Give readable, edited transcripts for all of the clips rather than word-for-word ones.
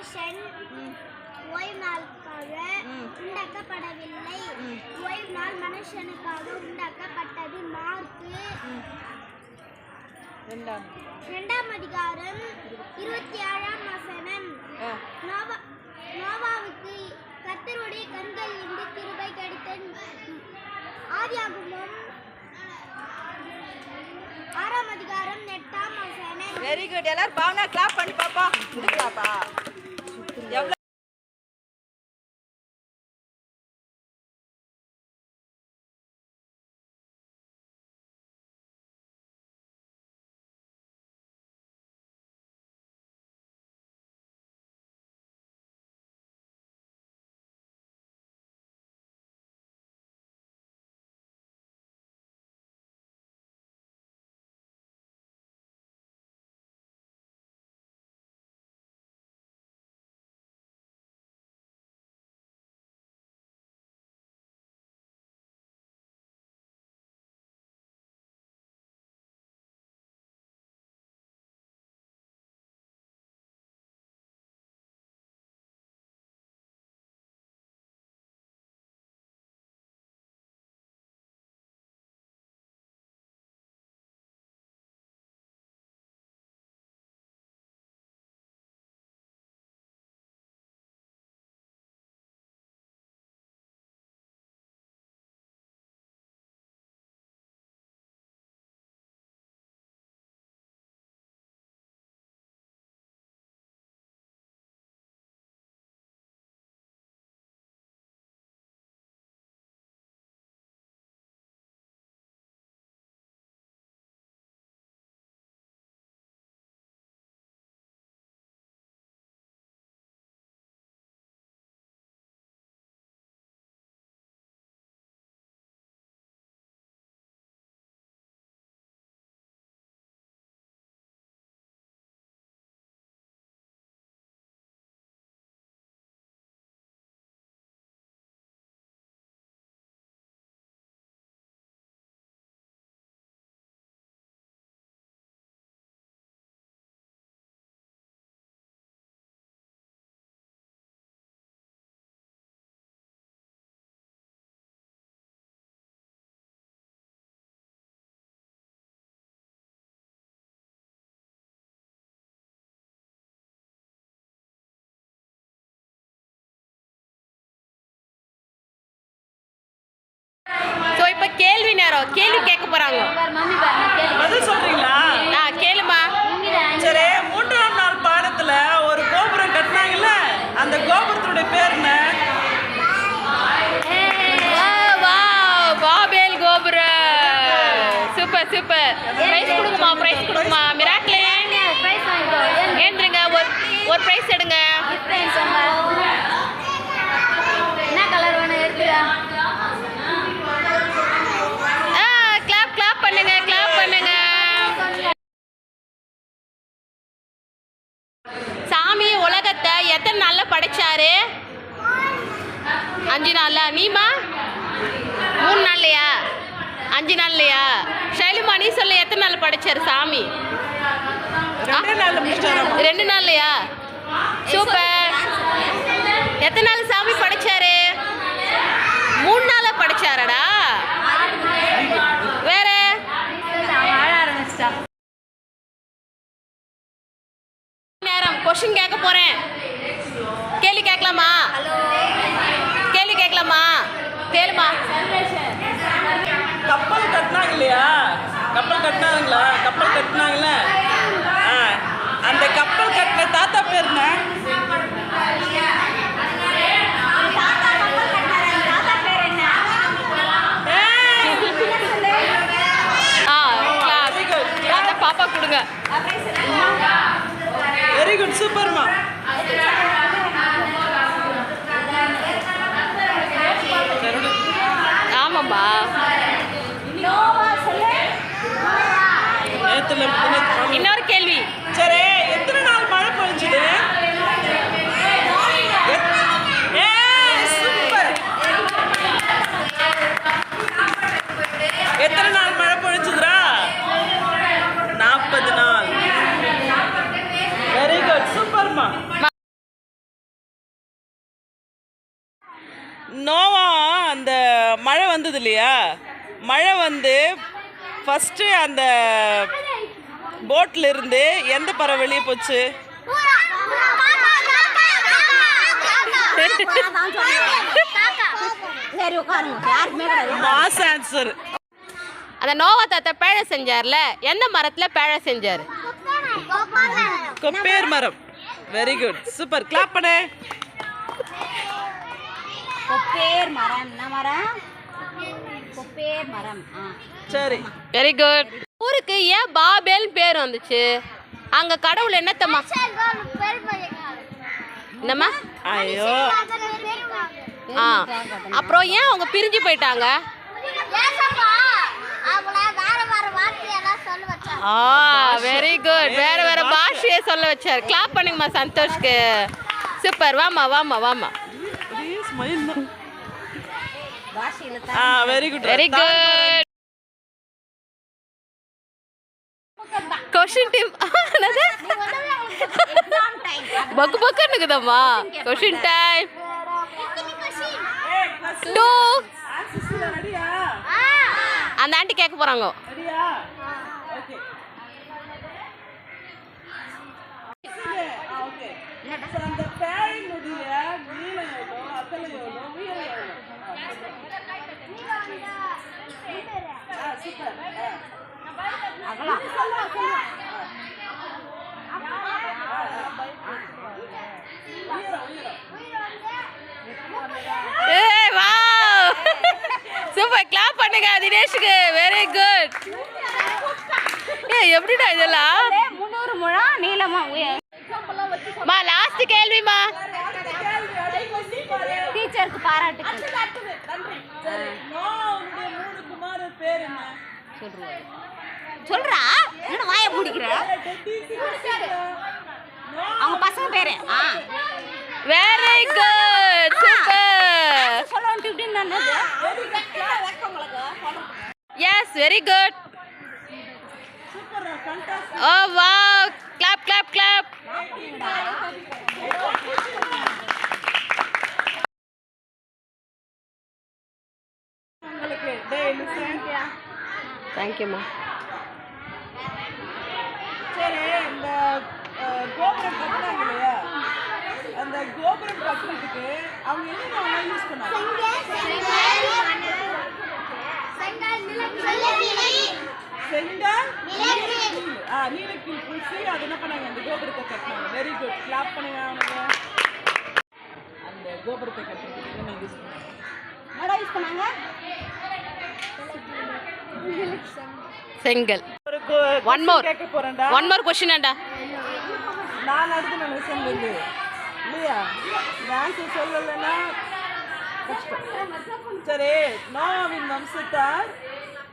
மனுஷன் ஓய்வு நாளுக்காக உண்டாக்கப்படவில்லை. ஓய்வு நாள் மனுஷனுக்காக உண்டாக்கப்பட்டது. மார்க்கு 2 அதிகாரம் 27 வசனம். நோவாவுக்கு கர்த்தருடைய கண்கள் இருந்து கிருபை கிடைத்தது. ஆதியாகமம் 6 அதிகாரம் 8 வசனம். Very good. எல்லாரும் பாவனா கிளாப் பண்ணி பாப்பா. முடிக்கலாப்பா. எவ்வளவு இப்ப கேள்வி நேரம். கேள்வி கேட்க போறாங்க. பதில் சொல்றீங்களா? கேளுமா. சரி, 3ஆம் நாள் பாடத்துல ஒரு கோபுரம் கட்டினாங்கல்ல, அந்த கோபுரத்துடைய பேர் என்ன? பாபேல் கோபுரம். Super super. பிரைஸ் கொடுங்கம்மா, பிரைஸ் கொடுங்கம்மா. மிராக்கிளே ஏந்துருங்க. ஒரு பிரைஸ் எடுங்க. என்ன கலர் வேணும் இருக்குதா? சாமி உலகத்தை எத்தனை நாள்ல படைச்சாரு? 5 நாள்ல. நீமா 3 நாள்லையா? 5 நாள்லையா? ஷைலுமா நீ சொல்ல, எத்தனை நாள் படைச்சாரு சாமி? 2 நாள்லையா? சூப்பர். எத்தனை நாள் சாமி படைச்சாரு? 3 நாளா படைச்சாரடா. வேற நேரம் கொஸ்டின் கேட்க போறேன். கேள்வி கேட்கலாமா? கேள்வி கேட்கலாமா? கேளுமா. கப்பல் கட்டினாங்க இல்லையா? கப்பல் கட்டினாங்களா? கப்பல் கட்டினாங்கல்ல, அந்த கப்பல் கட்டின தாத்தா பேர் என்ன? பாப்பா கொடுங்க. Very good. சூப்பர்மா. ஆமாம்மா. இன்னொரு கேள்வி. சரி, எத்தனை நாள் மழை பொழிஞ்சுது? சூப்பர். எத்தனை நாள் மழை பொழிஞ்சுதுரா? 40 நாள். Very good. சூப்பர்மா. மழை வந்தது இல்லையா, மழை வந்து ஃபஸ்ட்டு அந்த போட்டில் இருந்து எந்த பறவை வெளியே போச்சு? Mass answer. அந்த நோவா தாத்தா பேழை செஞ்சார்ல, எந்த மரத்துல பேழை செஞ்சாரு? கொப்பேர் மரம். வெரி குட், சூப்பர், கிளாப் பண்ணு. கொப்பேர் மரம். என்ன மரம்? கொப்பேர் மரம். சரி, வெரி குட். ஊருக்கு ஏன் பாபேல் பேர் வந்துச்சு? அங்க கடவுள் என்னத்தம்மா? என்னம்மா? ஐயோ, அப்புறம் ஏன் அவங்க பிரிஞ்சு போயிட்டாங்க? வெரி குட், வேற வேற பாஷையை சொல்ல வச்சார். கிளாப் பண்ணுங்கம்மா சந்தோஷ்க்கு. சூப்பர், வாமா வாமா வாமா. Very good, very good. Question time. பக்கு பக்குன்னு இருக்குதம்மா. Question time 2. அந்த ஆண்டி கேட்க போறாங்க. சூப்பர், கிளாப் பண்ணுங்க தினேஷ்க்கு. Very good. எப்படிடா இதெல்லாம்? 300 முழம் நீளமா. மா லாஸ்ட் கேள்விமா. டீச்சருக்கு பாராட்டுக்கள். சொல்றா, என்ன வாயை பிடிக்கிற? அவங்க பசங்க பேரு. Very good, super. சொல்லுவாங்க இப்படின்னு நல்லது. Yes, very good. Oh wow, clap clap clap. தேங்க்யூம்மா. சரி, இந்த கோபுரம் கட்டினாங்க இல்லையா, அந்த கோபுரம் கட்டுறதுக்கு அவங்க என்ன யூஸ் பண்ணாங்க? செங்கல், நீலக்கீல் பூசி அது என்ன பண்ணாங்க? அந்த கோபுரத்தை கட்டினாங்க. வெரி குட், கிளாப் பண்ணுங்க அவனுக்கு. அந்த கோபுரத்தை கட்டுறதுக்கு என்ன யூஸ் பண்ணாங்க? என்னடா யூஸ் பண்ணாங்க? செங்கல். ஒன் மோர் கேட்க போறேன்டா. ஒன் மோர் क्वेश्चन ஆண்டா. நான் அடுத்து நான் சொல்லல இல்லையா, ஆன்சர் சொல்லலைன்னா கஷ்டம். சரி, நோவாவின் வம்சத்தார்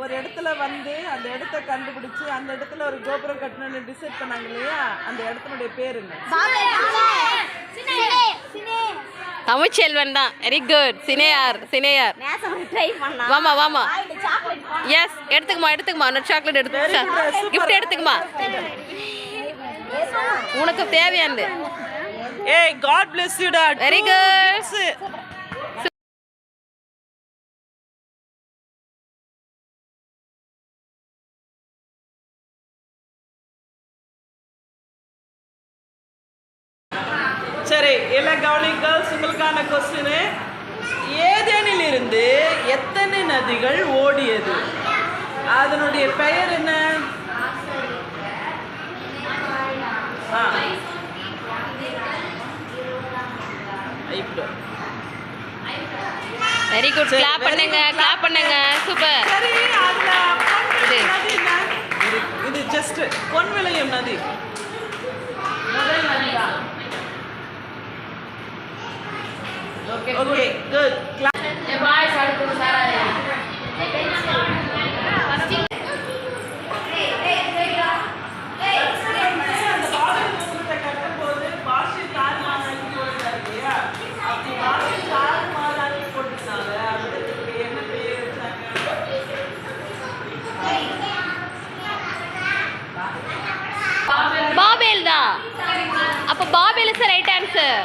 ஒரு இடத்துல வந்து அந்த இடத்த கண்டுபிடிச்சு அந்த இடத்துல ஒரு கோபுரம் கட்டணும்னு டிசைட் பண்ணாங்க இல்லையா, அந்த இடத்தினுடைய பேர் என்ன? தமிழ்ச்செல்வன் தான். Very good. சினேயார், சினேயார். வாமா வாமா. எஸ், எடுத்துக்குமா எடுத்துக்குமா. ஒரு சாக்லேட் எடுத்து கிஃப்ட் எடுத்துக்குமா. உனக்கு தேவையானது. ஏய், God bless you டா. Very good. சரி, எல்லாம் கவனிங்க கேர்ள்ஸ். உங்களுக்கான கொஸ்டின், ஏதேனில் இருந்து எத்தனை நதிகள் ஓடியது? அதனுடைய பெயர் என்ன? Very good. கிளாப் பண்ணுங்க, கிளாப் பண்ணுங்க. சூப்பர். சரி, இது ஜஸ்ட் பொன்விளையும் நதி. முதல் நதிதான். Okay, good. பாபேல் தான். அப்ப பாபேல் இஸ் ரைட் ஆன்சர்.